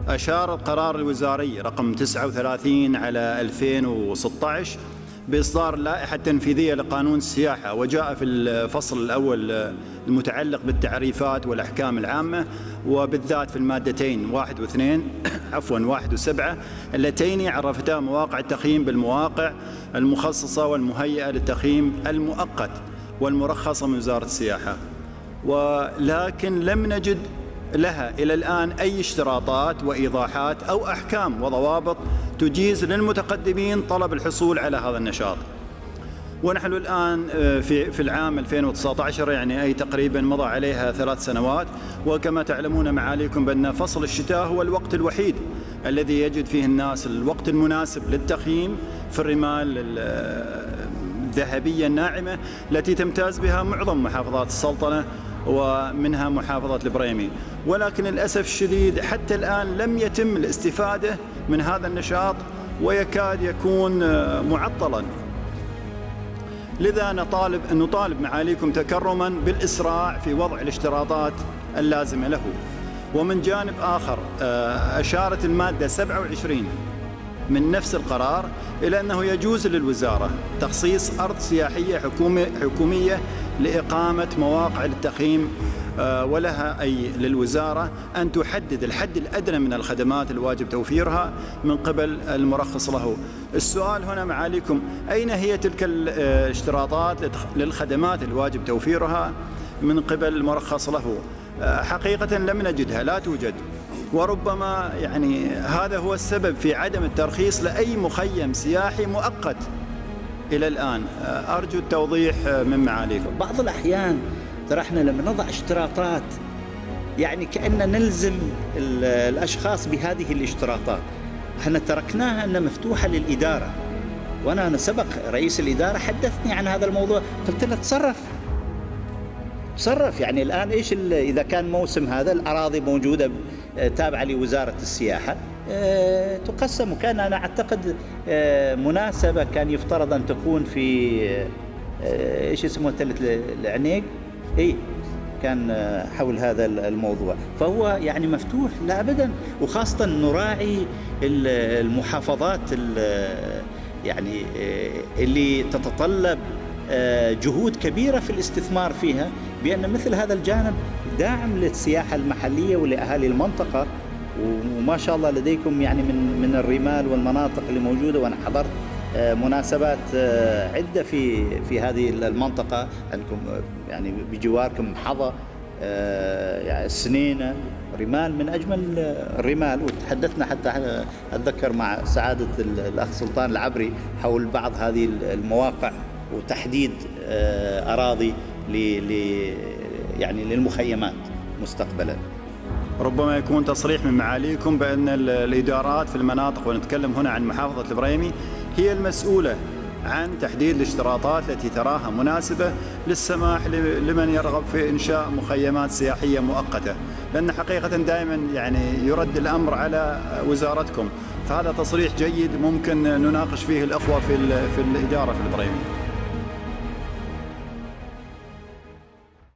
أشار القرار الوزاري رقم 39 على 2016 بإصدار اللائحة التنفيذية لقانون السياحة، وجاء في الفصل الأول المتعلق بالتعريفات والأحكام العامة، وبالذات في المادتين 1 و2 1 و7 اللتين عرفتا مواقع التخييم بالمواقع المخصصة والمهيئة للتخييم المؤقت والمرخصة من وزارة السياحة، ولكن لم نجد لها إلى الآن أي اشتراطات وإيضاحات أو أحكام وضوابط تجيز للمتقدمين طلب الحصول على هذا النشاط. ونحن الآن في العام 2019، يعني أي تقريبا مضى عليها 3 سنوات، وكما تعلمون معاليكم بأن فصل الشتاء هو الوقت الوحيد الذي يجد فيه الناس الوقت المناسب للتخييم في الرمال الذهبية الناعمة التي تمتاز بها معظم محافظات السلطنة ومنها محافظة البريمي. ولكن للأسف الشديد حتى الآن لم يتم الاستفادة من هذا النشاط ويكاد يكون معطلا. لذا نطالب معاليكم تكرما بالإسراع في وضع الاشتراطات اللازمة له. ومن جانب آخر أشارت المادة 27 من نفس القرار إلى أنه يجوز للوزارة تخصيص أرض سياحية حكومية لإقامة مواقع للتخييم، ولها أي للوزارة أن تحدد الحد الأدنى من الخدمات الواجب توفيرها من قبل المرخص له. السؤال هنا معاليكم، أين هي تلك الاشتراطات للخدمات الواجب توفيرها من قبل المرخص له؟ حقيقة لم نجدها، لا توجد، وربما يعني هذا هو السبب في عدم الترخيص لأي مخيم سياحي مؤقت إلى الآن. أرجو التوضيح من معاليكم. بعض الأحيان ترى احنا لما نضع اشتراطات يعني كأننا نلزم الأشخاص بهذه الاشتراطات. احنا تركناها أنها مفتوحة للإدارة، وأنا سبق رئيس الإدارة حدثني عن هذا الموضوع، قلت له تصرف. يعني الآن إيش إذا كان موسم هذا الأراضي موجودة تابعة لوزارة السياحة تقسم، وكان أنا أعتقد مناسبة كان يفترض أن تكون في إيش اسمه تلة العنيق، كان حول هذا الموضوع، فهو يعني مفتوح لا أبدا. وخاصة نراعي المحافظات يعني اللي تتطلب جهود كبيرة في الاستثمار فيها، بأن مثل هذا الجانب داعم للسياحة المحلية ولأهالي المنطقة. وما شاء الله لديكم يعني من الرمال والمناطق اللي موجودة، وأنا حضرت مناسبات عدة في هذه المنطقة، عندكم يعني بجواركم حظى، يعني السنينة، رمال من أجمل الرمال. وتحدثنا حتى أتذكر مع سعادة الأخ سلطان العبري حول بعض هذه المواقع وتحديد أراضي يعني للمخيمات مستقبلا. ربما يكون تصريح من معاليكم بأن الإدارات في المناطق، ونتكلم هنا عن محافظة البريمي، هي المسؤولة عن تحديد الاشتراطات التي تراها مناسبة للسماح لمن يرغب في إنشاء مخيمات سياحية مؤقتة، لأن حقيقة دائما يعني يرد الأمر على وزارتكم. فهذا تصريح جيد ممكن نناقش فيه الأخوة في الإدارة في البريمي.